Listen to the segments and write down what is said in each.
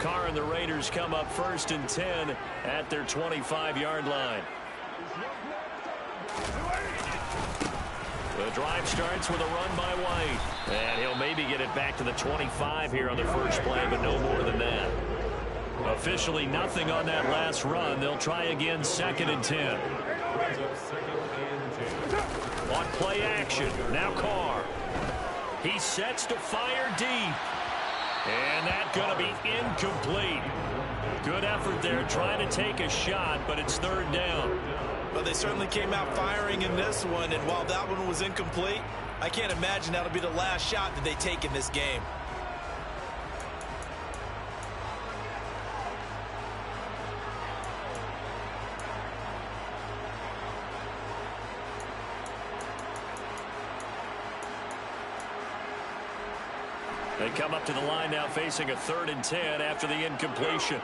Carr and the Raiders come up 1st and 10 at their 25-yard line. The drive starts with a run by White. And he'll maybe get it back to the 25 here on the first play, but no more than that. Officially nothing on that last run. They'll try again 2nd and 10. On play action, now Carr. He sets to fire deep. And that's going to be incomplete. Good effort there trying to take a shot, but it's 3rd down. Well, they certainly came out firing in this one, and while that one was incomplete, I can't imagine that'll be the last shot that they take in this game. They come up to the line now facing a 3rd and 10 after the incompletion.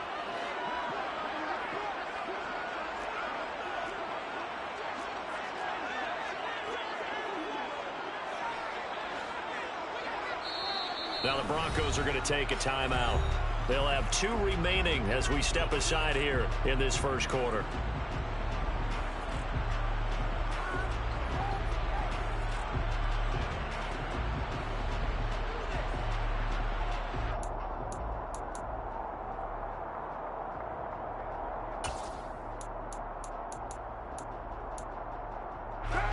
Now the Broncos are going to take a timeout. They'll have 2 remaining as we step aside here in this first quarter.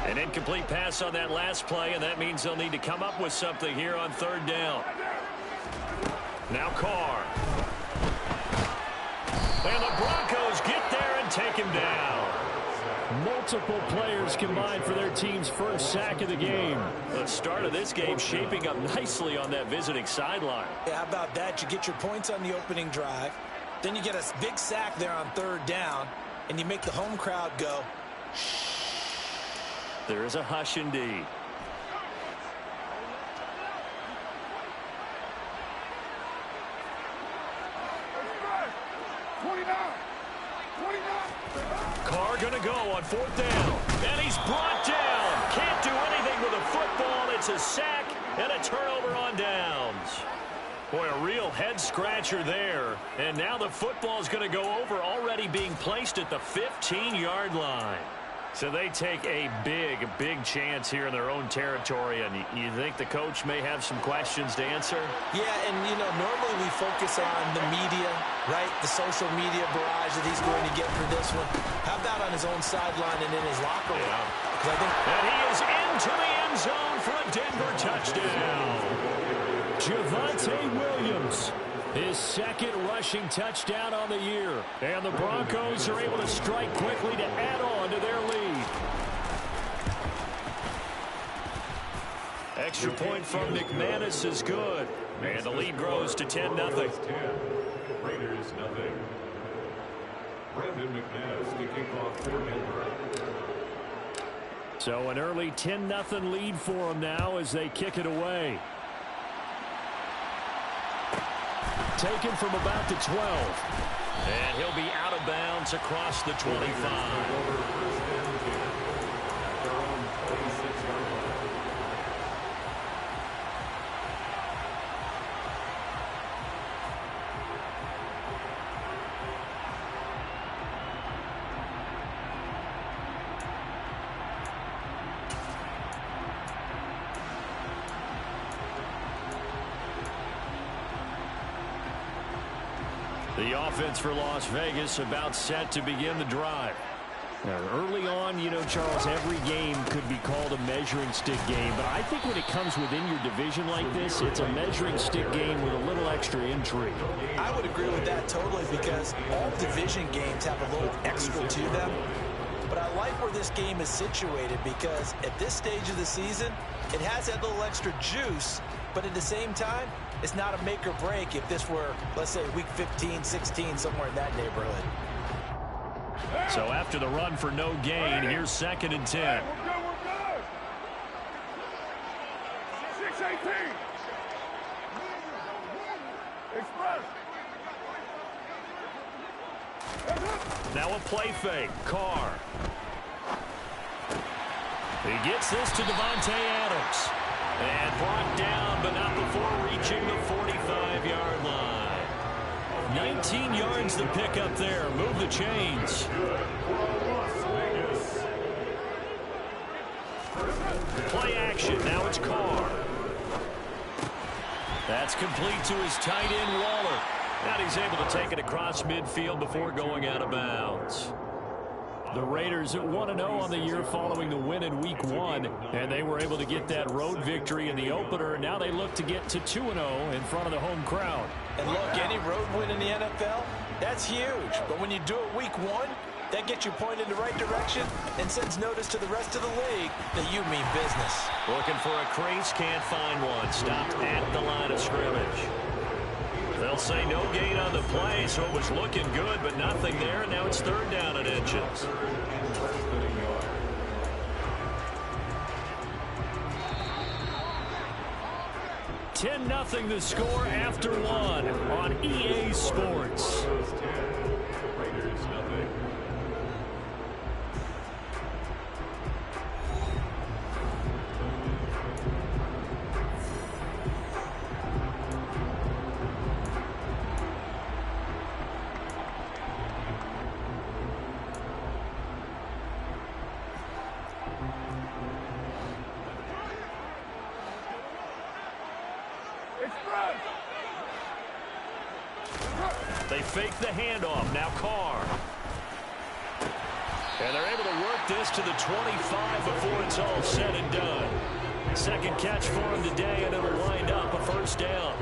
An incomplete pass on that last play, and that means they'll need to come up with something here on 3rd down. Now Carr. And the Broncos get there and take him down. Multiple players combined for their team's first sack of the game. The start of this game shaping up nicely on that visiting sideline. Yeah, how about that? You get your points on the opening drive. Then you get a big sack there on 3rd down, and you make the home crowd go, shh. There is a hush indeed. Carr going to go on 4th down. And he's brought down. Can't do anything with a football. It's a sack and a turnover on downs. Boy, a real head-scratcher there. And now the football is going to go over, already being placed at the 15-yard line. So they take a big chance here in their own territory, and you think the coach may have some questions to answer? Yeah, and, you know, normally we focus on the media, right, the social media barrage that he's going to get for this one. How about on his own sideline and in his locker room? Yeah. And he is into the end zone for a Denver touchdown. Javonte Williams. His 2nd rushing touchdown on the year. And the Broncos are able to strike quickly to add on to their lead. Extra point from McManus is good. And the lead grows to 10-0. Raiders nothing. Brandon McManus to kick off for Denver. So an early 10-0 lead for them now as they kick it away. Taken from about the 12. And he'll be out of bounds across the 25. The offense for Las Vegas about set to begin the drive. Now, early on, you know, Charles, every game could be called a measuring stick game. But I think when it comes within your division like this, it's a measuring stick game with a little extra intrigue. I would agree with that totally because all division games have a little extra to them. But I like where this game is situated because at this stage of the season, it has that little extra juice. But at the same time, it's not a make or break if this were, let's say, week 15, 16, somewhere in that neighborhood. So after the run for no gain, here's 2nd and 10. We're good. 6-18. Express. Now a play fake. Carr. He gets this to Devontae Adams. And brought down, but not before reaching the 45-yard line. 18 yards to pick up there. Move the chains. Play action. Now it's Carr. That's complete to his tight end, Waller. And he's able to take it across midfield before going out of bounds. The Raiders at 1-0 on the year following the win in Week 1, and they were able to get that road victory in the opener. Now they look to get to 2-0 in front of the home crowd. And look, any road win in the NFL, that's huge. But when you do it Week 1, that gets you pointed in the right direction and sends notice to the rest of the league that you mean business. Looking for a crease, can't find one. Stopped at the line of scrimmage. They'll say no gain on the play, so it was looking good, but nothing there, and now it's third down and inches. 10-0 the score after one on EA Sports. Raiders nothing. They fake the handoff. Now Carr. And they're able to work this to the 25 before it's all said and done. Second catch for him today, and it'll wind up a first down.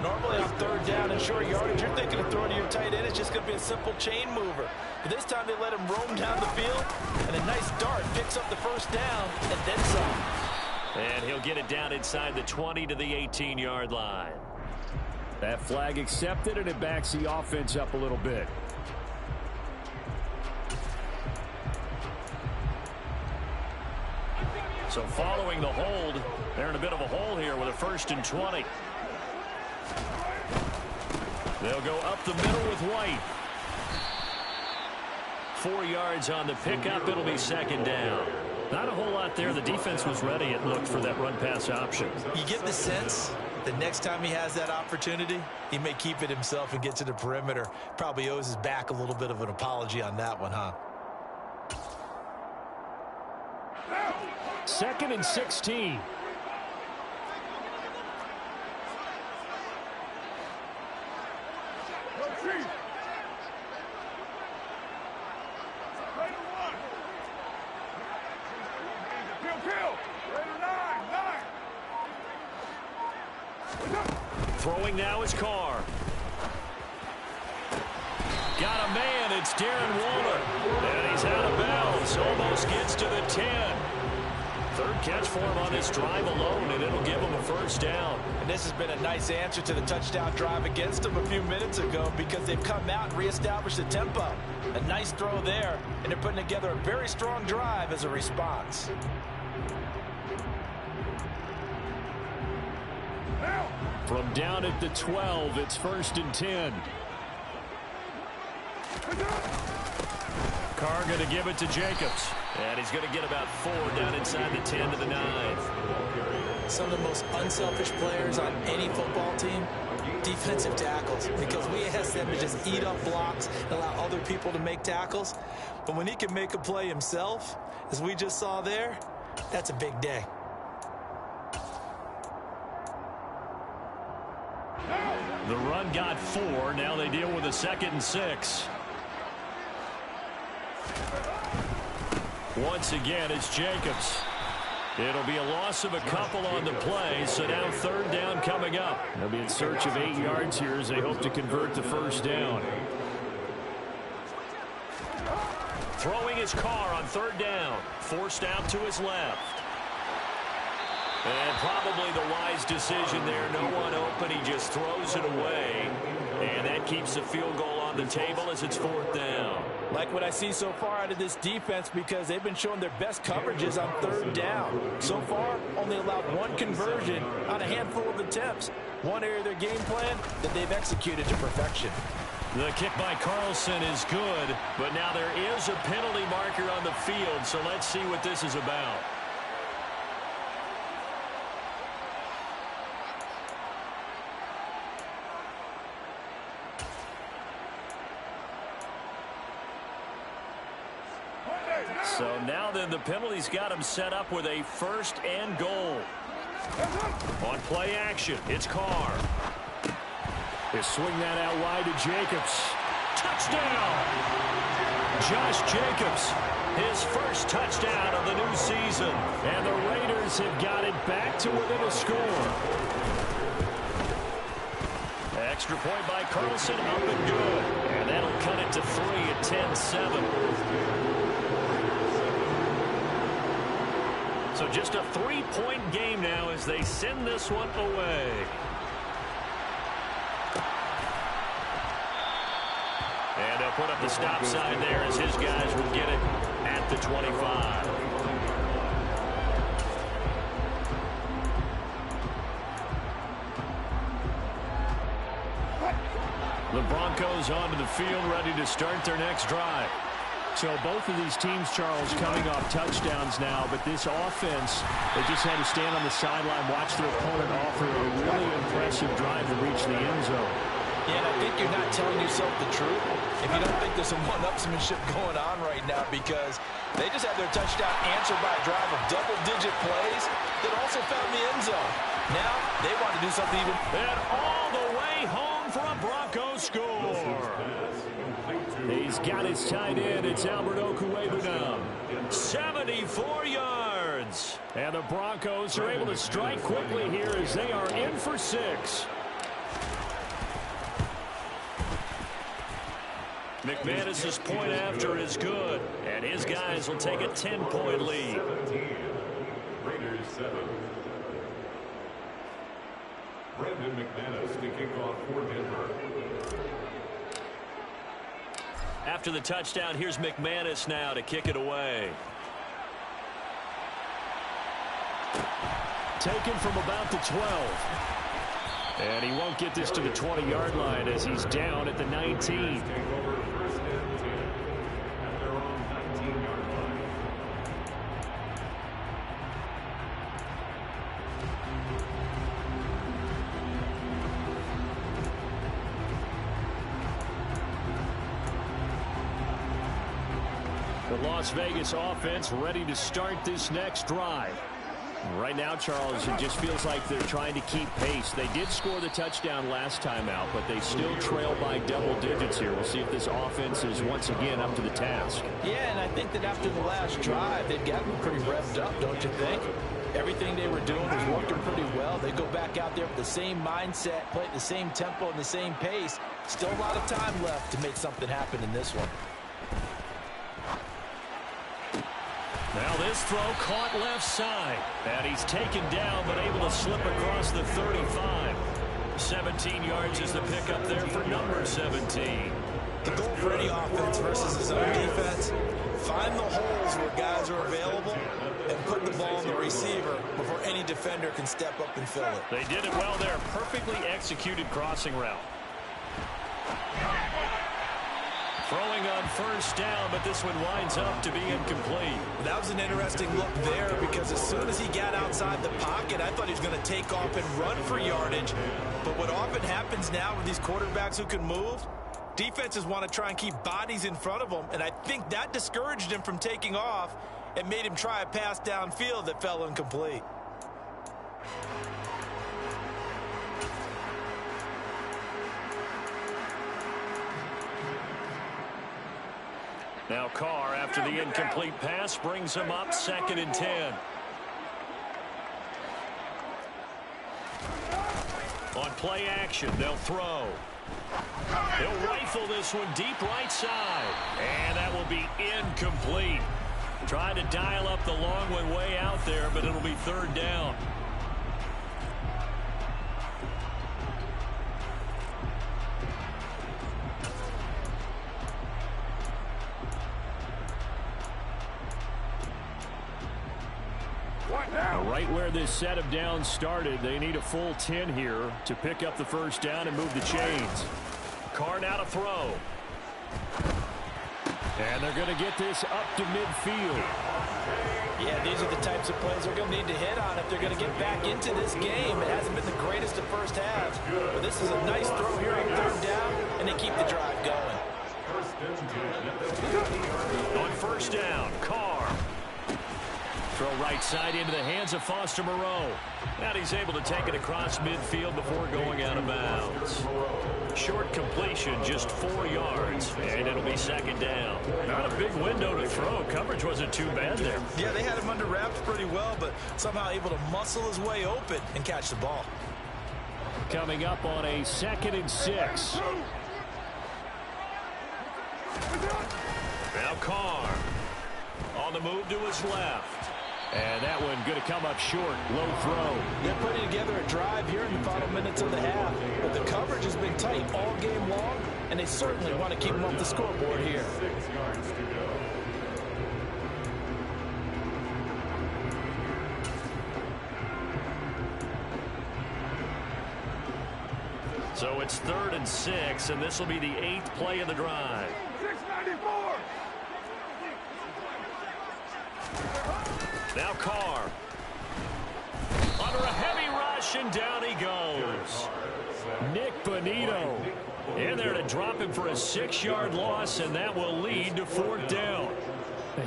Normally on third down and short yardage, you're thinking of throwing to your tight end. It's just going to be a simple chain mover. But this time they let him roam down the field, and a nice dart picks up the first down and then some. And he'll get it down inside the 20 to the 18-yard line. That flag accepted, and it backs the offense up a little bit. So following the hold, they're in a bit of a hole here with a 1st and 20. They'll go up the middle with White. 4 yards on the pickup. It'll be second down. Not a whole lot there. The defense was ready, it looked, for that run-pass option. You get the sense the next time he has that opportunity, he may keep it himself and get to the perimeter. Probably owes his back a little bit of an apology on that one, huh? 2nd and 16. Throwing now is Carr. Got a man. It's Darren Waller. And he's out of bounds. Almost gets to the 10. Third catch for him on this drive alone, and it'll give him a first down. And this has been a nice answer to the touchdown drive against him a few minutes ago because they've come out and reestablished the tempo. A nice throw there, and they're putting together a very strong drive as a response. From down at the 12, it's 1st and 10. Carr going to give it to Jacobs. And he's going to get about 4 down inside the 10 to the 9. Some of the most unselfish players on any football team, defensive tackles, because we ask them to just eat up blocks and allow other people to make tackles. But when he can make a play himself, as we just saw there, that's a big day. The run got 4. Now they deal with a 2nd and 6. Once again, it's Jacobs. It'll be a loss of a couple on the play, so now third down coming up. They'll be in search of 8 yards here as they hope to convert the first down. Throwing his Carr on third down. Forced out to his left. And probably the wise decision there. No one open. He just throws it away. And that keeps the field goal on the table as it's 4th down. Like what I see so far out of this defense because they've been showing their best coverages on third down. So far, only allowed 1 conversion on a handful of attempts. One area of their game plan that they've executed to perfection. The kick by Carlson is good, but now there is a penalty marker on the field, so let's see what this is about. So now then the penalty's got him set up with a 1st and goal. On play action, it's Carr. They swing that out wide to Jacobs. Touchdown! Josh Jacobs, his first touchdown of the new season. And the Raiders have got it back to within a score. Extra point by Carlson, up and good. And that'll cut it to 3 at 10-7. So just a 3-point game now as they send this one away. And they'll put up the stop sign there as his guys will get it at the 25. The Broncos onto the field, ready to start their next drive. So both of these teams, Charles, coming off touchdowns now, but this offense, they just had to stand on the sideline, watch their opponent offer a really impressive drive to reach the end zone. Yeah, and I think you're not telling yourself the truth if you don't think there's some one-upsmanship going on right now, because they just had their touchdown answered by a drive of double-digit plays that also found the end zone. Now they want to do something even. And all the way home for a Bronco score. He's got his tight end. It's Albert Okwuegbunam. 74 yards. And the Broncos are able to strike quickly here as they are in for 6. McManus's point after is good. And his guys will take a 10-point lead. 17. Raiders 7. Brandon McManus to kick off for Denver. After the touchdown, here's McManus now to kick it away. Taken from about the 12. And he won't get this to the 20-yard line as he's down at the 19. The Las Vegas offense ready to start this next drive. Right now, Charles, it just feels like they're trying to keep pace. They did score the touchdown last time out, but they still trail by double digits here. We'll see if this offense is once again up to the task. Yeah, and I think that after the last drive, they've gotten pretty revved up, don't you think? Everything they were doing was working pretty well. They go back out there with the same mindset, play at the same tempo and the same pace. Still a lot of time left to make something happen in this one. Now this throw caught left side. And he's taken down but able to slip across the 35. 17 yards is the pickup there for number 17. The goal for any offense versus his own defense, find the holes where guys are available and put the ball in the receiver before any defender can step up and fill it. They did it well there. Perfectly executed crossing route. Throwing on first down, but this one winds up to be incomplete. That was an interesting look there because as soon as he got outside the pocket, I thought he was going to take off and run for yardage. But what often happens now with these quarterbacks who can move, defenses want to try and keep bodies in front of them, and I think that discouraged him from taking off and made him try a pass downfield that fell incomplete. Now Carr, after the incomplete pass, brings him up 2nd and 10. On play action, they'll throw. He'll rifle this one deep right side. And that will be incomplete. Trying to dial up the long one way out there, but it'll be 3rd down. Right where this set of downs started, they need a full 10 here to pick up the first down and move the chains. Carr now to throw. And they're going to get this up to midfield. Yeah, these are the types of plays they're going to need to hit on if they're going to get back into this game. It hasn't been the greatest of first halves, but this is a nice throw here on 3rd down, and they keep the drive going. On first down, Carr. right side into the hands of Foster Moreau. And he's able to take it across midfield before going out of bounds. Short completion, just 4 yards, and it'll be second down. Not a big window to throw. Coverage wasn't too bad there. Yeah, they had him under wraps pretty well, but somehow able to muscle his way open and catch the ball. Coming up on a 2nd and 6. Now Carr on the move to his left. And that one going to come up short. Low throw. They're putting together a drive here in the final minutes of the half. But the coverage has been tight all game long, and they certainly want to keep them off the scoreboard here. 6 yards to go. So it's 3rd and 6, and this will be the 8th play of the drive. 694. Now Carr. Under a heavy rush, and down he goes. Nick Bonito in there to drop him for a 6-yard loss, and that will lead to 4th down.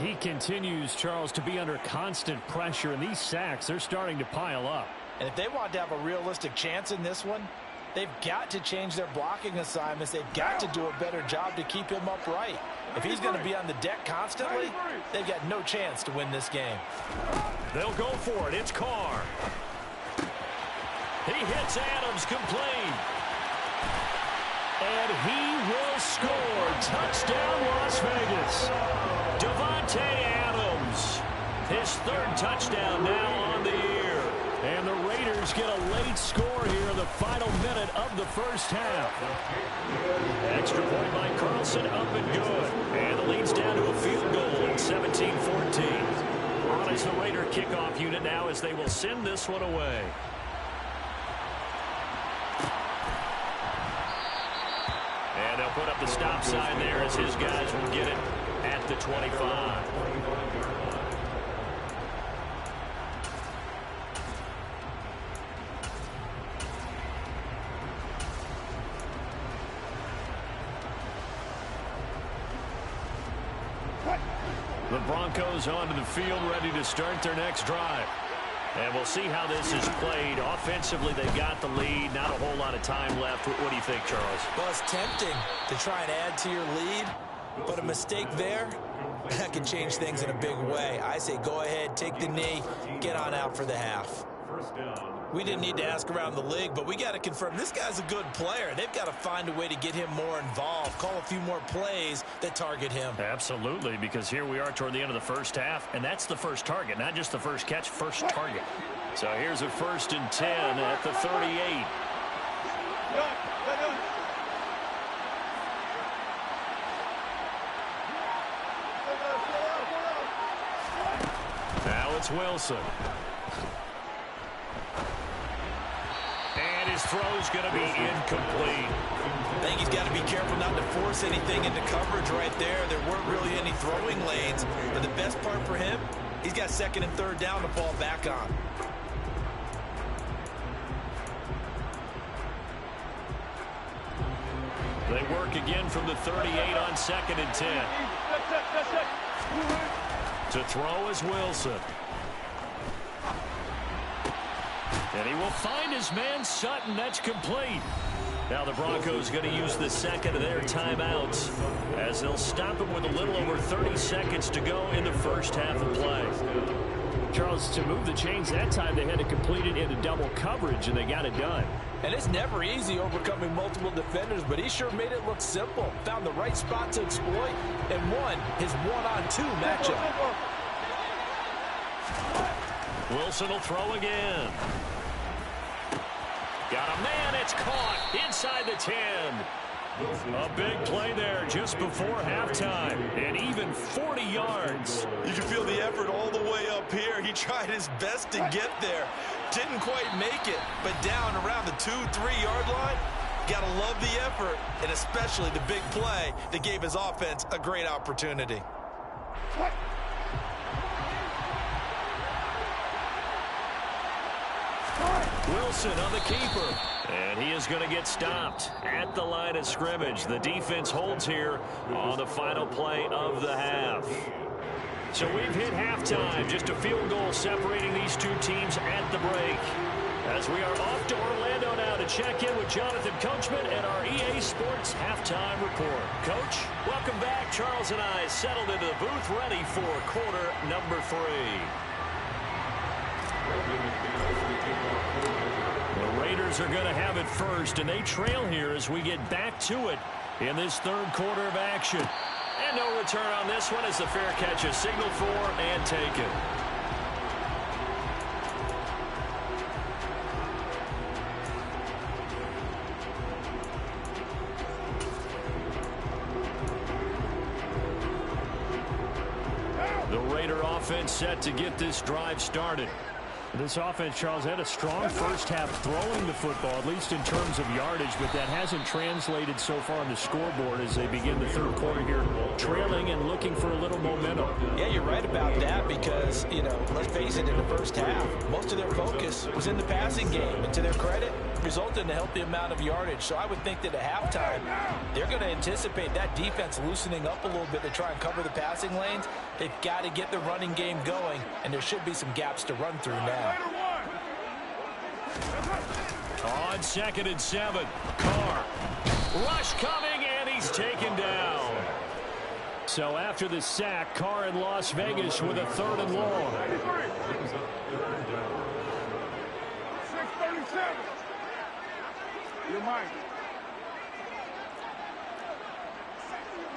He continues, Charles, to be under constant pressure, and these sacks, they're starting to pile up. And if they want to have a realistic chance in this one, they've got to change their blocking assignments. They've got to do a better job to keep him upright. If he's going to be on the deck constantly, they've got no chance to win this game. They'll go for it. It's Carr. He hits Adams complete. And he will score. Touchdown, Las Vegas. Davante Adams. His 3rd touchdown now on the year. And the Raiders get a late score here in the final minute of the first half. Extra point by Carlson, up and good. And the lead's down to a field goal at 17-14. On is the Raider kickoff unit now as they will send this one away. And they'll put up the stop sign there as his guys will get it at the 25. The Broncos onto the field, ready to start their next drive. And we'll see how this is played. Offensively, they've got the lead. Not a whole lot of time left. What do you think, Charles? Well, it's tempting to try and add to your lead, but a mistake there, that can change things in a big way. I say go ahead, take the knee, get on out for the half. First down. We didn't need to ask around the league, but we got to confirm this guy's a good player. They've got to find a way to get him more involved, call a few more plays that target him. Absolutely, because here we are toward the end of the first half, and that's the first target, not just the first catch, first target. So here's a 1st and 10 at the 38. Now it's Wilson. And his throw's going to be incomplete. I think he's got to be careful not to force anything into coverage right there. There weren't really any throwing lanes. But the best part for him, he's got 2nd and 3rd down to fall back on. They work again from the 38 on 2nd and 10. To throw is Wilson. And he will find his man Sutton. That's complete. Now the Broncos going to use the 2nd of their timeouts as they'll stop him with a little over 30 seconds to go in the first half of play. Charles, to move the chains that time, they had to complete it into double coverage, and they got it done. And it's never easy overcoming multiple defenders, but he sure made it look simple. Found the right spot to exploit and won his 1-on-2 matchup. Wilson will throw again. Got a man, it's caught inside the 10. A big play there just before halftime, and even 40 yards. You can feel the effort all the way up here. He tried his best to get there. Didn't quite make it, but down around the 2-3 yard line, gotta love the effort, and especially the big play that gave his offense a great opportunity. Wilson on the keeper. And he is going to get stopped at the line of scrimmage. The defense holds here on the final play of the half. So we've hit halftime. Just a field goal separating these two teams at the break. As we are off to Orlando now to check in with Jonathan Coachman and our EA Sports Halftime Report. Coach, welcome back. Charles and I settled into the booth ready for quarter number 3. The Raiders are going to have it first, and they trail here as we get back to it in this third quarter of action. And no return on this one as the fair catch is signaled for and taken. The Raider offense set to get this drive started. This offense, Charles, had a strong first half throwing the football, at least in terms of yardage, but that hasn't translated so far on the scoreboard as they begin the third quarter here, trailing and looking for a little momentum. Yeah, you're right about that because, you know, let's face it, in the first half, most of their focus was in the passing game. And to their credit, resulted in a healthy amount of yardage. So I would think that at halftime, they're going to anticipate that defense loosening up a little bit to try and cover the passing lanes. They've got to get the running game going, and there should be some gaps to run through now. On 2nd and 7, Carr. Rush coming, and he's taken down. So after the sack, Carr in Las Vegas with a 3rd and long. 6:37. Your mind.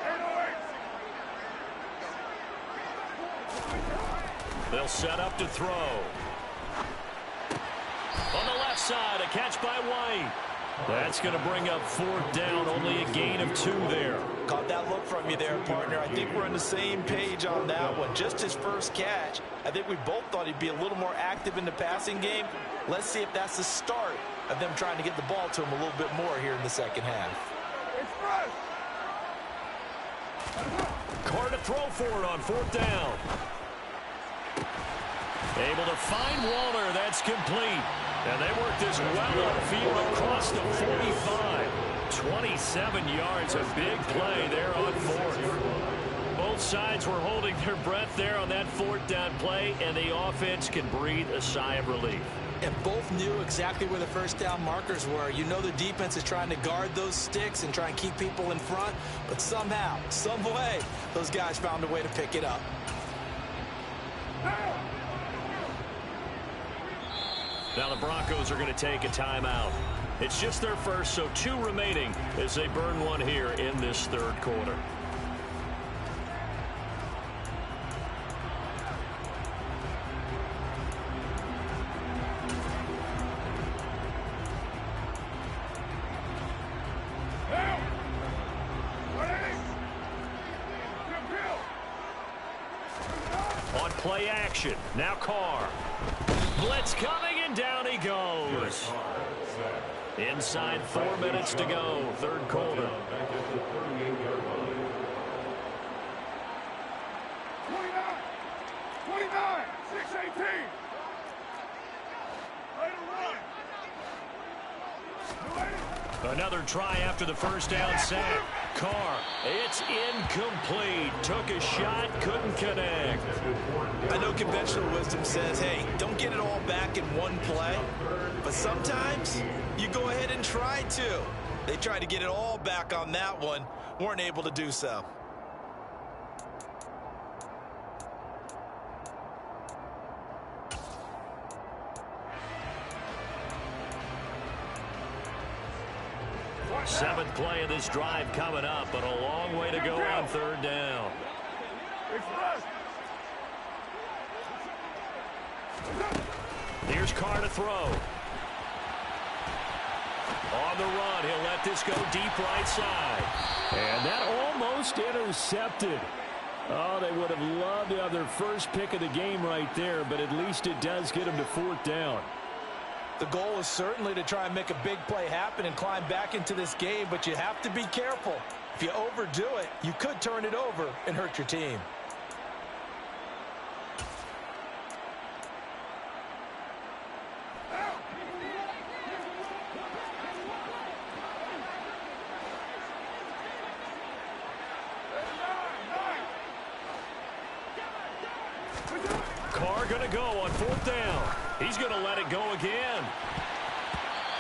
808. They'll set up to throw. On the left side, a catch by White. That's going to bring up 4th down, only a gain of 2 there. Caught that look from you there, partner. I think we're on the same page on that one. Just his first catch. I think we both thought he'd be a little more active in the passing game. Let's see if that's the start of them trying to get the ball to him a little bit more here in the second half. Carr to throw for it on 4th down. Able to find Waller. That's complete. And they work this well upfield across the 45. 27 yards. A big play there on 4th. Both sides were holding their breath there on that 4th down play, and the offense can breathe a sigh of relief. And both knew exactly where the first down markers were. You know the defense is trying to guard those sticks and try and keep people in front, but somehow, some way, those guys found a way to pick it up. Now the Broncos are going to take a timeout. It's just their first, so 2 remaining as they burn one here in this third quarter. On play action, now Carr. Blitz coming, and down he goes. Inside 4 minutes to go, third quarter. 29, 6:18. Another try after the first down sack. Carr, it's incomplete. Took a shot, couldn't connect. I know conventional wisdom says, hey, don't get it all back in one play. But sometimes you go ahead and try to. They tried to get it all back on that one. Weren't able to do so. Seventh play of this drive coming up, but a long way to go on third down. Here's Carr to throw. On the run, he'll let this go deep right side. And that almost intercepted. Oh, they would have loved to have their first pick of the game right there, but at least it does get them to 4th down. The goal is certainly to try and make a big play happen and climb back into this game, but you have to be careful. If you overdo it, you could turn it over and hurt your team. Carr going to go on 4th down. He's going to let it go again.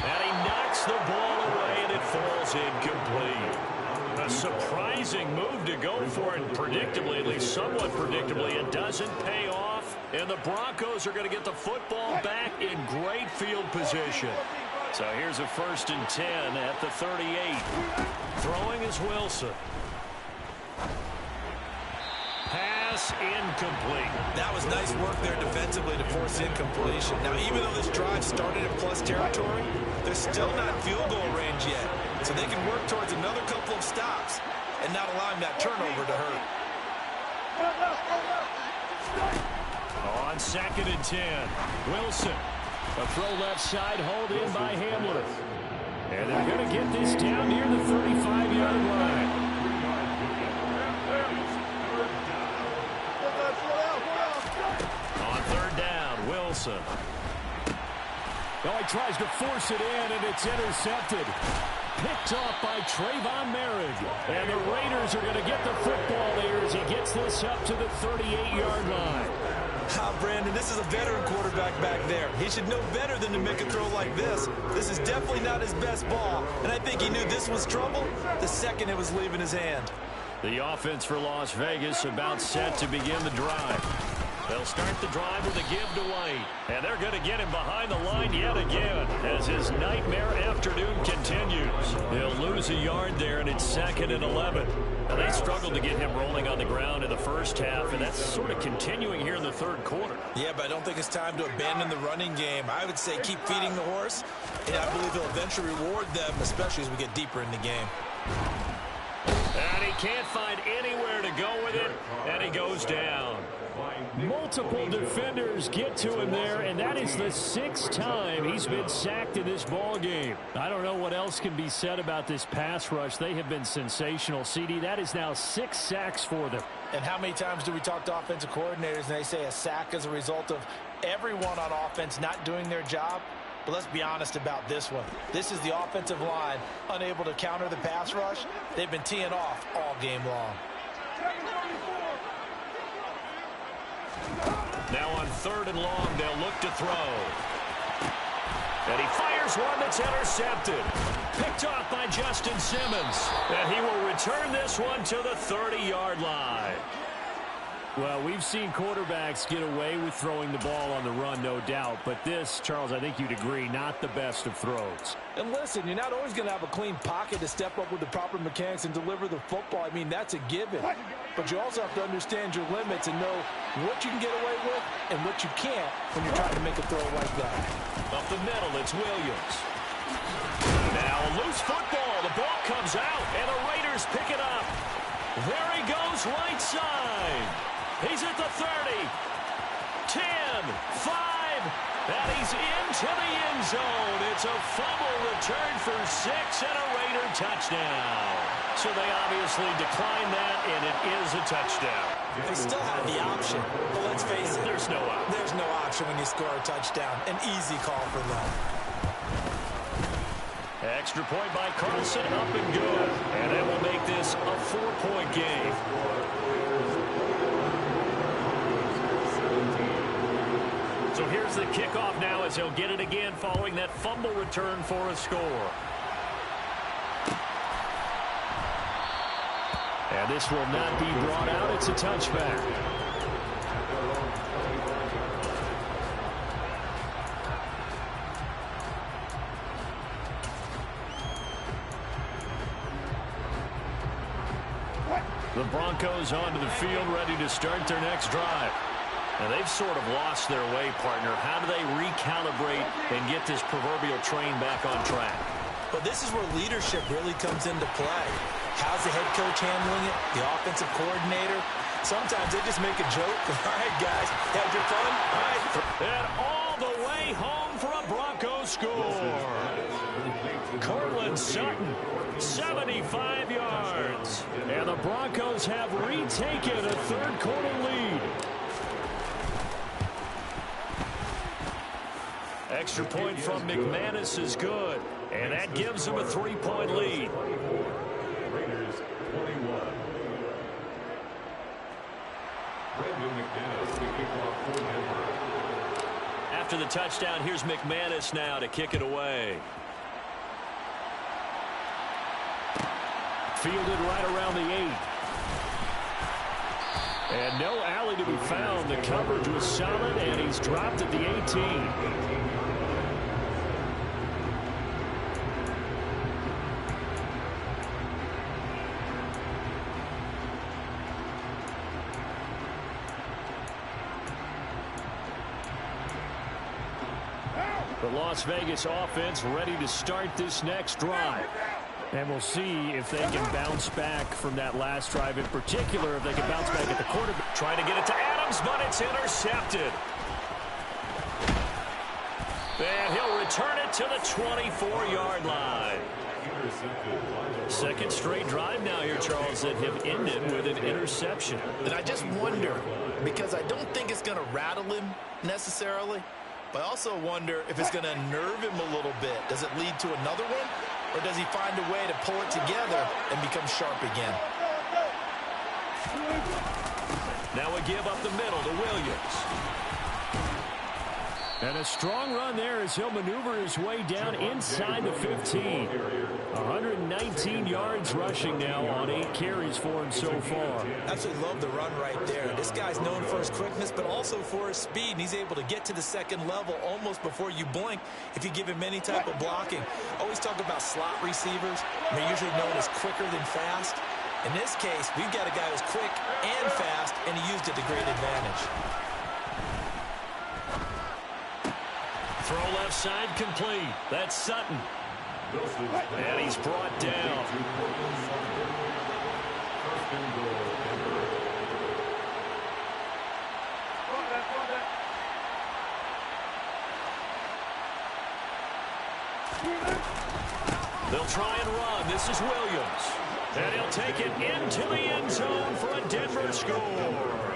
And he knocks the ball away, and it falls incomplete. A surprising move to go for it, predictably, at least somewhat predictably. It doesn't pay off, and the Broncos are going to get the football back in great field position. So here's a 1st and 10 at the 38. Throwing is Wilson. Pass incomplete. That was nice work there defensively to force incompletion. Now, even though this drive started in plus territory, they're still not in field goal range yet. So they can work towards another couple of stops and not allowing that turnover to hurt. On 2nd and 10, Wilson. A throw left side, hauled in by Hamlin. And they're going to get this down near the 35-yard line. On 3rd down, Wilson. Oh, he tries to force it in, and it's intercepted. Picked off by Trayvon Merritt. And the Raiders are going to get the football here as he gets this up to the 38-yard line. Brandon, this is a veteran quarterback back there. He should know better than to make a throw like this. This is definitely not his best ball, and I think he knew this was trouble the second it was leaving his hand. The offense for Las Vegas about set to begin the drive. They'll start the drive with a give to White. And they're going to get him behind the line yet again as his nightmare afternoon continues. They'll lose a yard there, and it's 2nd and 11. Now, they struggled to get him rolling on the ground in the first half, and that's sort of continuing here in the 3rd quarter. Yeah, but I don't think it's time to abandon the running game. I would say keep feeding the horse, and I believe he'll eventually reward them, especially as we get deeper in the game. And he can't find anywhere to go with it, and he goes down. Multiple defenders get to him there, and that is the 6th time he's been sacked in this ball game. I don't know what else can be said about this pass rush. They have been sensational. CD, that is now 6 sacks for them. And how many times do we talk to offensive coordinators and they say a sack is a result of everyone on offense not doing their job? But let's be honest about this one. This is the offensive line unable to counter the pass rush. They've been teeing off all game long. Now on 3rd and long, they'll look to throw. And he fires one that's intercepted. Picked off by Justin Simmons. And he will return this one to the 30-yard line. Well, we've seen quarterbacks get away with throwing the ball on the run, no doubt. But this, Charles, I think you'd agree, not the best of throws. And listen, you're not always going to have a clean pocket to step up with the proper mechanics and deliver the football. I mean, that's a given. But you also have to understand your limits and know what you can get away with and what you can't when you're trying to make a throw like that. Up the middle, it's Williams. Now a loose football. The ball comes out, and the Raiders pick it up. There he goes, right side. He's at the 30, 10, 5, and he's into the end zone. It's a fumble return for 6 and a Raider touchdown. So they obviously declined that, and it is a touchdown. They still have the option, but let's face it. There's no option. There's no option when you score a touchdown. An easy call for them. Extra point by Carlson, up and good. And that will make this a 4-point game. So here's the kickoff now as he'll get it again following that fumble return for a score. And this will not be brought out. It's a touchback. The Broncos onto the field, ready to start their next drive. Now, they've sort of lost their way, partner. How do they recalibrate and get this proverbial train back on track? But this is where leadership really comes into play. How's the head coach handling it? The offensive coordinator? Sometimes they just make a joke. All right, guys, had your fun? All right. And all the way home for a Broncos score. Cortland Sutton, 75 yards. And the Broncos have retaken a third-quarter lead. Extra point from McManus is good, and that gives them a 3-point lead. Raiders 21. Brandon McManus to kick off After the touchdown, here's McManus now to kick it away. Fielded right around the 8. And no alley to be found. The coverage was solid, and he's dropped at the 18. The Las Vegas offense ready to start this next drive. And we'll see if they can bounce back from that last drive, in particular if they can bounce back at the quarterback. Trying to get it to Adams, but it's intercepted. And he'll return it to the 24-yard line. Second straight drive now here, Charles, that have ended with an interception. And I just wonder, because I don't think it's going to rattle him necessarily, but I also wonder if it's going to nerve him a little bit. Does it lead to another one? Or does he find a way to pull it together and become sharp again? Now a give up the middle to Williams. And a strong run there as he'll maneuver his way down inside the 15. 119 yards rushing now on 8 carries for him so far. Absolutely love the run right there. This guy's known for his quickness, but also for his speed. And he's able to get to the second level almost before you blink if you give him any type of blocking. Always talk about slot receivers. They're usually known as quicker than fast. In this case, we've got a guy who's quick and fast, and he used it to great advantage. Throw left side complete. That's Sutton. And he's brought down. They'll try and run. This is Williams. And he'll take it into the end zone for a Denver score.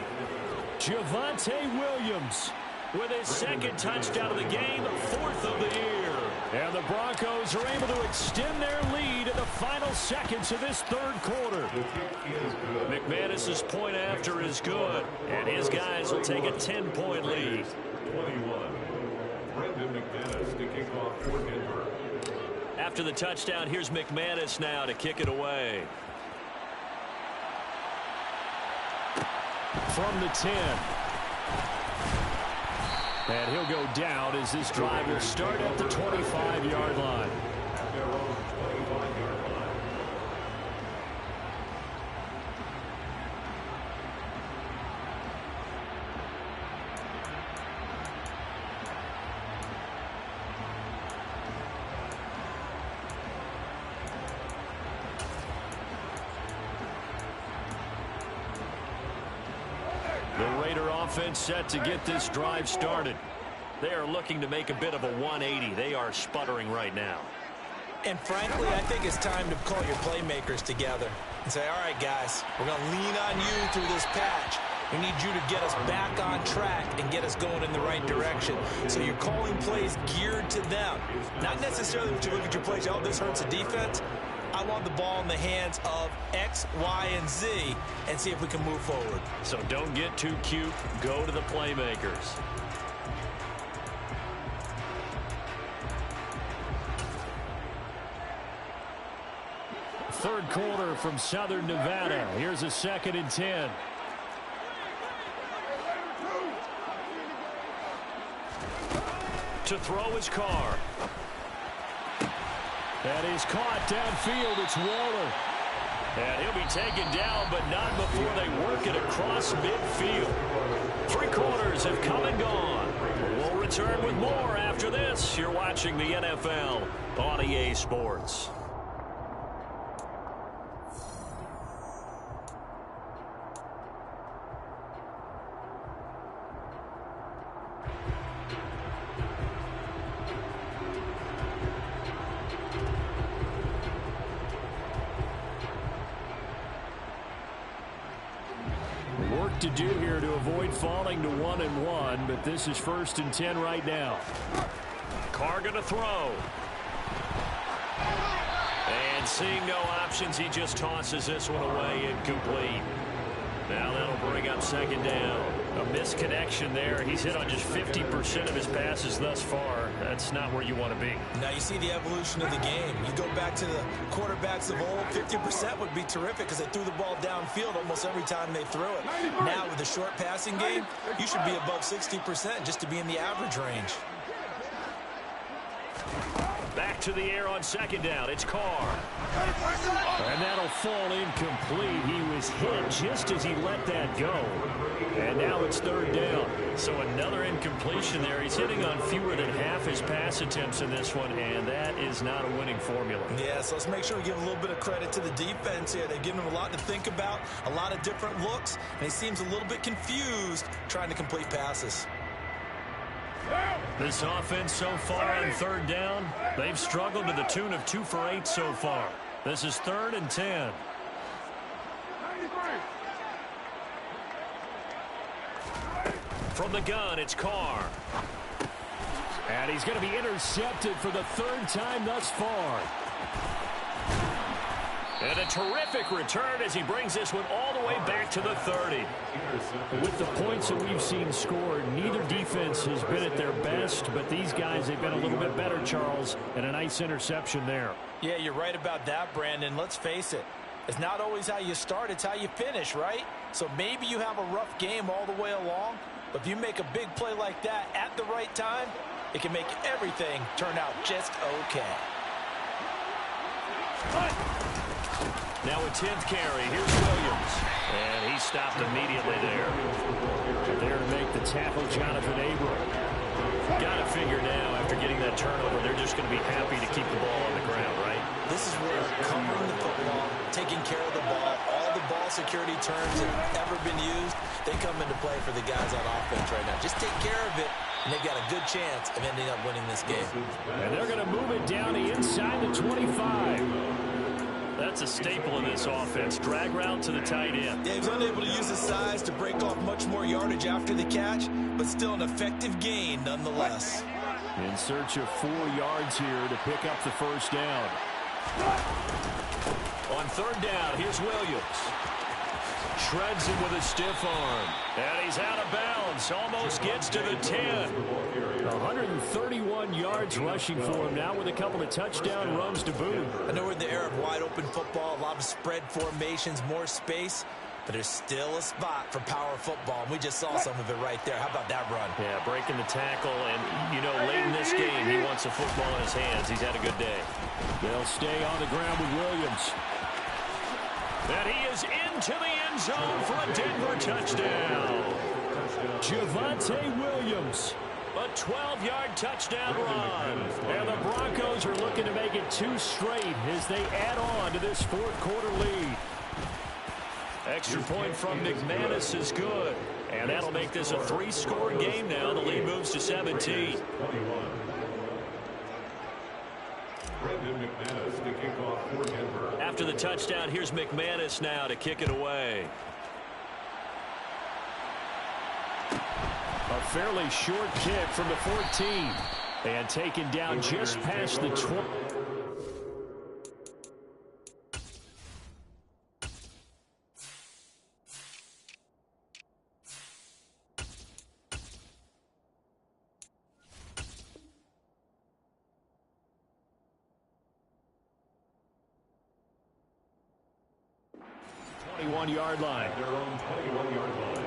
Javonte Williams with his second touchdown of the game, 4th of the year. And the Broncos are able to extend their lead in the final seconds of this third quarter. McManus's point after is good, and his guys will take a 10-point lead. 21. Brendan McManus to kick off for Denver. After the touchdown, here's McManus now to kick it away. From the 10. And he'll go down as this drive will start at the 25-yard line. At their own 25-yard line. The Raider offense set to get this drive started. They are looking to make a bit of a 180. They are sputtering right now. And frankly, I think it's time to call your playmakers together and say, all right, guys, we're going to lean on you through this patch. We need you to get us back on track and get us going in the right direction. So you're calling plays geared to them. Not necessarily when you look at your plays, oh, this hurts the defense. I want the ball in the hands of X, Y, and Z and see if we can move forward. So don't get too cute. Go to the playmakers. Third quarter from Southern Nevada. Here's a 2nd and 10. To throw his car. And he's caught downfield. It's Waller. And he'll be taken down, but not before they work it across midfield. 3 quarters have come and gone. We'll return with more after this. You're watching the NFL on EA Sports. Work to do here to avoid falling to 1-1, but this is 1st and 10 right now. Carr gonna throw. And seeing no options, he just tosses this one away incomplete. Now that'll bring up second down. A misconnection there. He's hit on just 50% of his passes thus far. That's not where you want to be. Now you see the evolution of the game. You go back to the quarterbacks of old, 50% would be terrific because they threw the ball downfield almost every time they threw it. Now with the short passing game, you should be above 60% just to be in the average range. Back to the air on second down. It's Carr. And that'll fall incomplete. He was hit just as he let that go. And now it's third down. So another incompletion there. He's hitting on fewer than half his pass attempts in this one, and that is not a winning formula. Yeah, so let's make sure we give a little bit of credit to the defense here. They've given him a lot to think about, a lot of different looks, and he seems a little bit confused trying to complete passes. This offense so far on third down, they've struggled to the tune of 2 for 8 so far. This is 3rd and 10. From the gun, it's Carr. And he's going to be intercepted for the 3rd time thus far. And a terrific return as he brings this one all the way back to the 30. With the points that we've seen scored, neither defense has been at their best, but these guys, they've been a little bit better, Charles, and a nice interception there. Yeah, you're right about that, Brandon. Let's face it. It's not always how you start, it's how you finish, right? So maybe you have a rough game all the way along, but if you make a big play like that at the right time, it can make everything turn out just okay. Now a 10th carry. Here's Williams. And he stopped immediately there. There to make the tackle, Jonathan Abram. Got to figure now, after getting that turnover, they're just going to be happy to keep the ball on the ground, right? This is where covering the football, taking care of the ball, all the ball security terms that have ever been used, they come into play for the guys on offense right now. Just take care of it, and they've got a good chance of ending up winning this game. And they're going to move it down the inside the 25. That's a staple in this offense. Drag route to the tight end. Yeah, he's unable to use his size to break off much more yardage after the catch, but still an effective gain nonetheless. In search of 4 yards here to pick up the first down. On third down, here's Williams. Shreds him with a stiff arm. And he's out of bounds. Almost gets to the 10. 131 yards rushing for him now with a couple of touchdown runs to boot. I know we're in the era of wide open football, a lot of spread formations, more space, but there's still a spot for power football, and we just saw some of it right there. How about that run? Yeah, breaking the tackle, and, you know, late in this game, he wants the football in his hands. He's had a good day. They'll stay on the ground with Williams. And he is into the end zone for a Denver touchdown. Javonte Williams. A 12-yard touchdown run. And the Broncos are looking to make it 2 straight as they add on to this 4th quarter lead. Extra point from McManus is good. And that'll make this a 3-score game now. The lead moves to 17. After the touchdown, here's McManus now to kick it away. A fairly short kick from the 14. And taken down just past the 20. Yard line. Their own 21-yard line.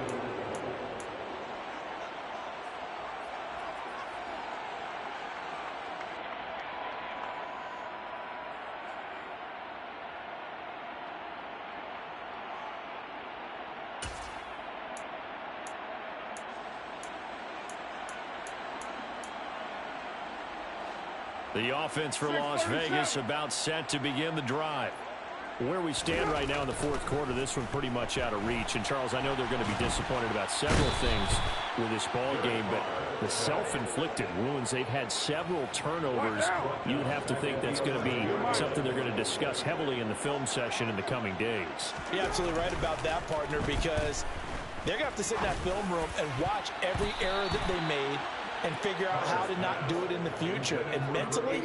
The offense for Las Vegas about set to begin the drive. Where we stand right now in the 4th quarter, this one pretty much out of reach. And, Charles, I know they're going to be disappointed about several things with this ball game, but the self-inflicted wounds, they've had several turnovers. You would have to think that's going to be something they're going to discuss heavily in the film session in the coming days. You're absolutely right about that, partner, because they're going to have to sit in that film room and watch every error that they made and figure out how to not do it in the future. And mentally,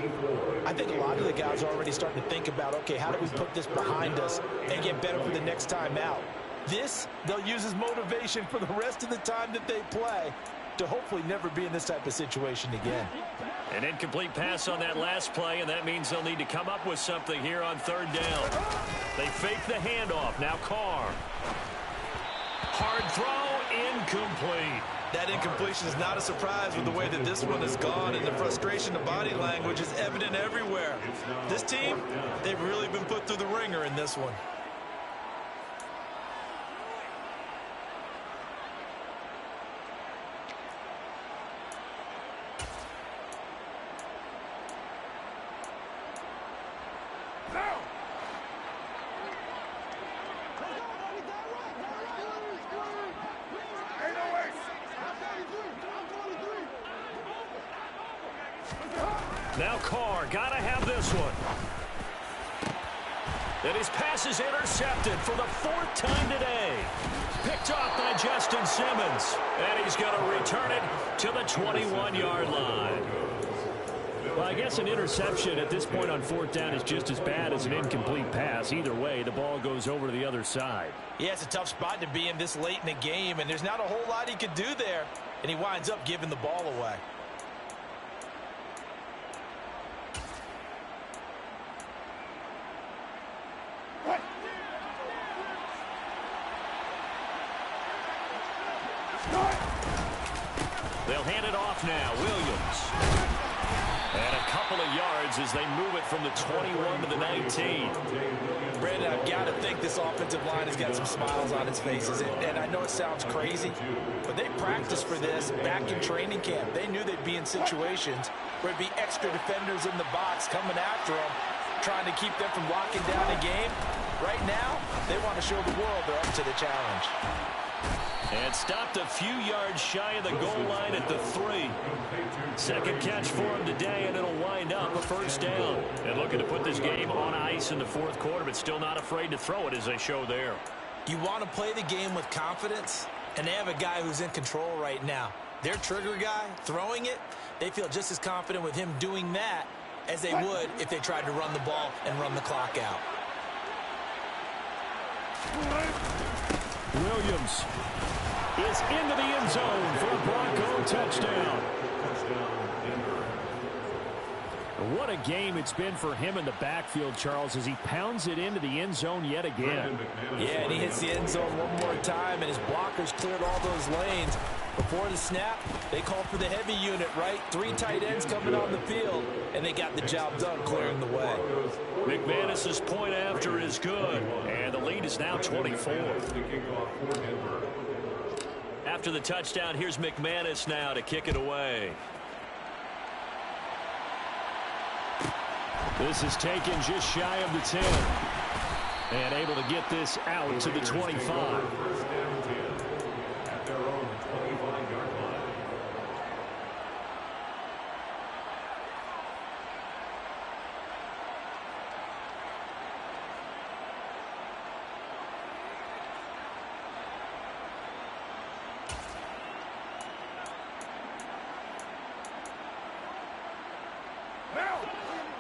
I think a lot of the guys are already starting to think about, okay, how do we put this behind us and get better for the next time out? This, they'll use as motivation for the rest of the time that they play to hopefully never be in this type of situation again. An incomplete pass on that last play, and that means they'll need to come up with something here on third down. They fake the handoff. Now Carr. Hard throw, incomplete. That incompletion is not a surprise with the way that this one has gone, and the frustration of body language is evident everywhere. This team, they've really been put through the ringer in this one. Now Carr, gotta have this one. And his pass is intercepted for the 4th time today. Picked off by Justin Simmons. And he's going to return it to the 21-yard line. Well, I guess an interception at this point on 4th down is just as bad as an incomplete pass. Either way, the ball goes over to the other side. Yeah, it's a tough spot to be in this late in the game, and there's not a whole lot he could do there. And he winds up giving the ball away. They'll hand it off now. Williams. And a couple of yards as they move it from the 21 to the 19. Brandon, I've got to think this offensive line has got some smiles on its faces. And I know it sounds crazy, but they practiced for this back in training camp. They knew they'd be in situations where it'd be extra defenders in the box coming after them, trying to keep them from locking down the game. Right now, they want to show the world they're up to the challenge. And stopped a few yards shy of the goal line at the 3. Second catch for him today, and it'll wind up a 1st down. And looking to put this game on ice in the 4th quarter, but still not afraid to throw it as they show there. You want to play the game with confidence, and they have a guy who's in control right now. Their trigger guy, throwing it, they feel just as confident with him doing that as they would if they tried to run the ball and run the clock out. Williams is into the end zone for a Bronco touchdown. What a game it's been for him in the backfield, Charles, as he pounds it into the end zone yet again. Yeah, and he hits the end zone one more time, and his blockers cleared all those lanes. Before the snap, they called for the heavy unit, right? 3 tight ends coming on the field, and they got the job done clearing the way. McManus's point after is good, and the lead is now 24. After the touchdown, here's McManus now to kick it away. This is taken just shy of the 10. And able to get this out to the 25.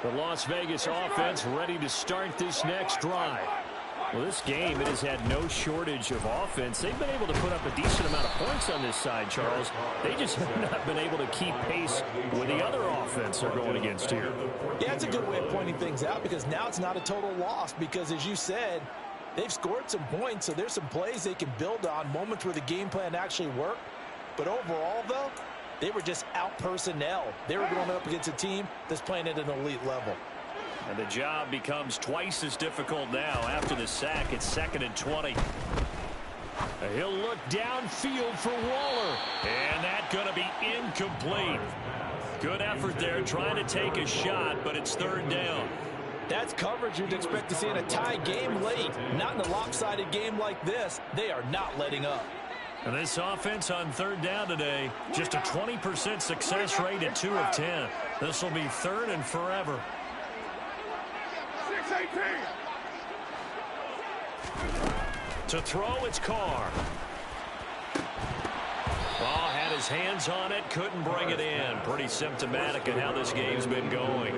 The Las Vegas offense ready to start this next drive. Well, this game, it has had no shortage of offense. They've been able to put up a decent amount of points on this side, Charles. They just have not been able to keep pace with the other offense they're going against here. Yeah, it's a good way of pointing things out because now it's not a total loss because, as you said, they've scored some points, so there's some plays they can build on, moments where the game plan actually worked. But overall, though, they were just out personnel. They were going up against a team that's playing at an elite level. And the job becomes twice as difficult now after the sack. It's 2nd and 20. He'll look downfield for Waller. And that's going to be incomplete. Good effort there trying to take a shot, but it's 3rd down. That's coverage you'd expect to see in a tie game late. Not in a lopsided game like this. They are not letting up. And this offense on 3rd down today, just a 20% success rate at 2 of 10. This will be 3rd and forever. 6-18. To throw, it's Carr. Ball had his hands on it, couldn't bring it in. Pretty symptomatic of how this game's been going.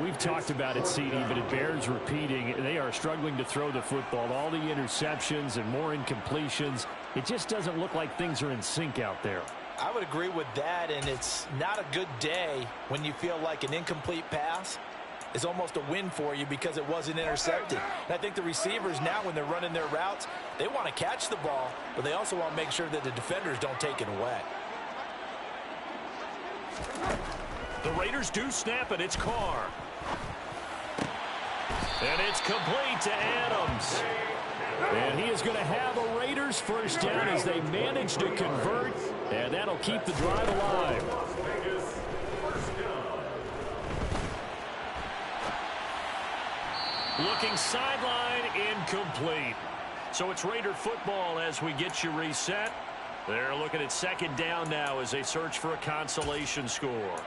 We've talked about it, CD, but it bears repeating. They are struggling to throw the football. All the interceptions and more incompletions. It just doesn't look like things are in sync out there. I would agree with that, and it's not a good day when you feel like an incomplete pass is almost a win for you because it wasn't intercepted. And I think the receivers now, when they're running their routes, they want to catch the ball, but they also want to make sure that the defenders don't take it away. The Raiders do snap it. It's Carr. And it's complete to Adams. And he is going to have a Raiders first down as they manage to convert. And that'll keep the drive alive. Looking sideline, incomplete. So it's Raider football as we get you reset. They're looking at second down now as they search for a consolation score.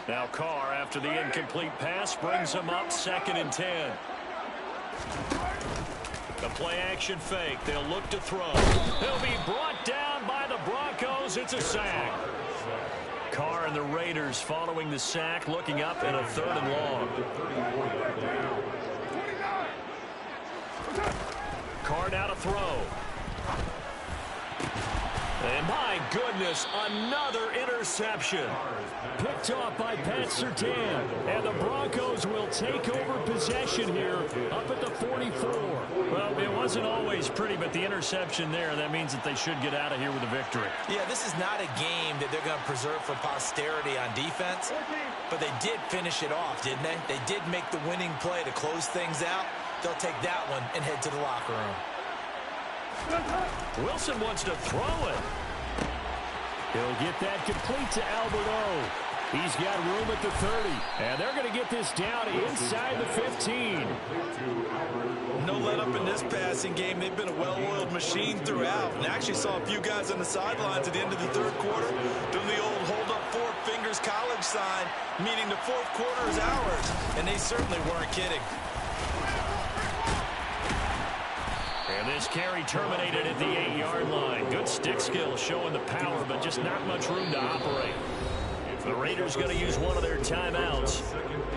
Now Carr, after the incomplete pass, brings him up 2nd and 10. The play-action fake. They'll look to throw. He'll be brought down by the Broncos. It's a sack. Carr and the Raiders following the sack, looking up at a 3rd and long. Carr now to throw. And my goodness, another interception. Picked off by Pat Surtain. And the Broncos will take over possession here up at the 44. Well, it wasn't always pretty, but the interception there, that means that they should get out of here with a victory. Yeah, this is not a game that they're going to preserve for posterity on defense, but they did finish it off, didn't they? They did make the winning play to close things out. They'll take that one and head to the locker room. Wilson wants to throw it. He'll get that complete to Alberto. He's got room at the 30. And they're going to get this down inside the 15. No let up in this passing game. They've been a well-oiled machine throughout. And actually saw a few guys on the sidelines at the end of the 3rd quarter doing the old hold up 4 fingers college sign, meaning the 4th quarter is ours. And they certainly weren't kidding. And this carry terminated at the 8-yard line. Good stick skill showing the power, but just not much room to operate. The Raiders going to use one of their timeouts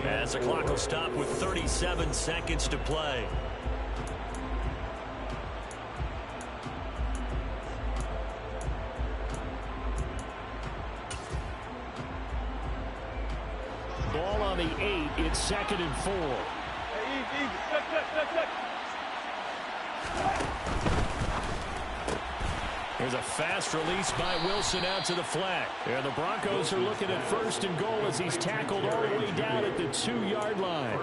as the clock will stop with 37 seconds to play. Ball on the 8. It's 2nd and 4. Hey, easy. Check. There's a fast release by Wilson out to the flat. And the Broncos are looking at 1st and goal as he's tackled all the way down at the 2-yard line.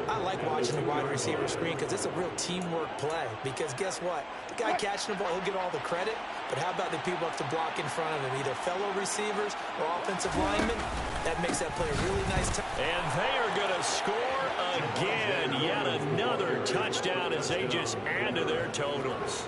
I like watching the wide receiver screen because it's a real teamwork play. Because guess what? The guy catching the ball, he'll get all the credit. But how about the people up to block in front of him? Either fellow receivers or offensive linemen. That makes that play a really nice time. And they are going to score again. Yet another touchdown as they just add to their totals.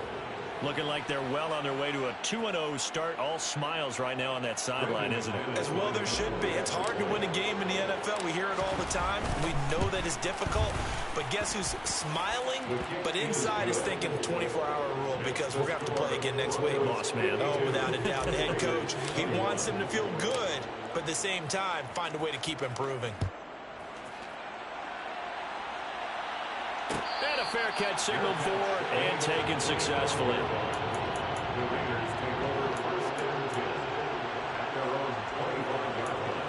Looking like they're well on their way to a 2-0 start. All smiles right now on that sideline, isn't it? As well there should be. It's hard to win a game in the NFL. We hear it all the time. We know that it's difficult. But guess who's smiling? But inside is thinking 24-hour rule because we're going to have to play again next week. Boss man. Oh, without a doubt. The head coach, he wants him to feel good, but at the same time, find a way to keep improving. And a fair catch signaled for and taken successfully. The Raiders take over 1st and 10 at their own 21-yard line.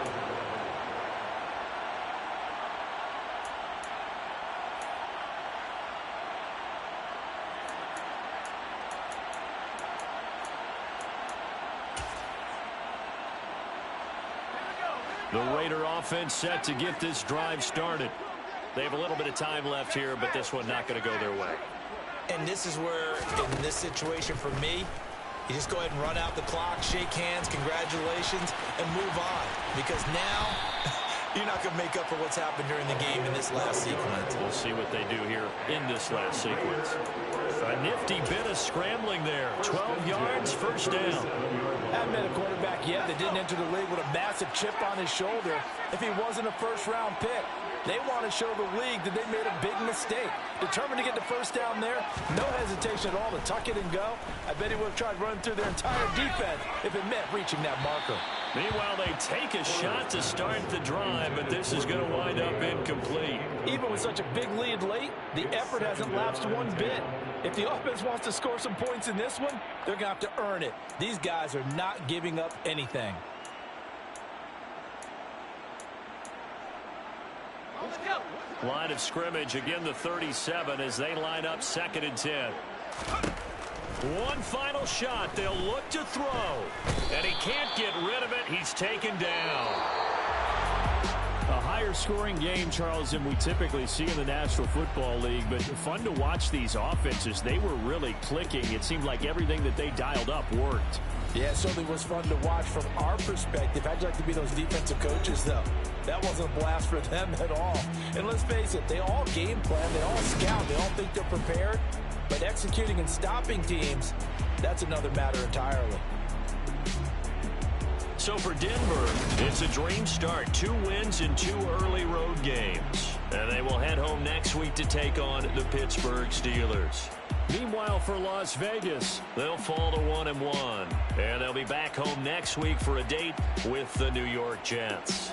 The Raider offense set to get this drive started. They have a little bit of time left here, but this one not going to go their way. And this is where, in this situation for me, you just go ahead and run out the clock, shake hands, congratulations, and move on. Because now, you're not going to make up for what's happened during the game in this last sequence. We'll see what they do here in this last sequence. A nifty bit of scrambling there. 12 yards, 1st down. Haven't been a quarterback yet that didn't enter the league with a massive chip on his shoulder if he wasn't a 1st-round pick. They want to show the league that they made a big mistake. Determined to get the first down there. No hesitation at all to tuck it and go. I bet he would have tried running through their entire defense if it meant reaching that marker. Meanwhile, they take a shot to start the drive, but this is going to wind up incomplete. Even with such a big lead late, the effort hasn't lapsed one bit. If the offense wants to score some points in this one, they're going to have to earn it. These guys are not giving up anything. Line of scrimmage, again the 37 as they line up 2nd and 10. One final shot. They'll look to throw. And he can't get rid of it. He's taken down. A higher scoring game, Charles, than we typically see in the National Football League. But fun to watch these offenses. They were really clicking. It seemed like everything that they dialed up worked. Yeah, it certainly was fun to watch from our perspective. How'd you like to be those defensive coaches, though? That wasn't a blast for them at all. And let's face it, they all game plan, they all scout, they all think they're prepared. But executing and stopping teams, that's another matter entirely. So for Denver, it's a dream start. 2 wins in 2 early road games. And they will head home next week to take on the Pittsburgh Steelers. Meanwhile, for Las Vegas, they'll fall to 1-1. And they'll be back home next week for a date with the New York Jets.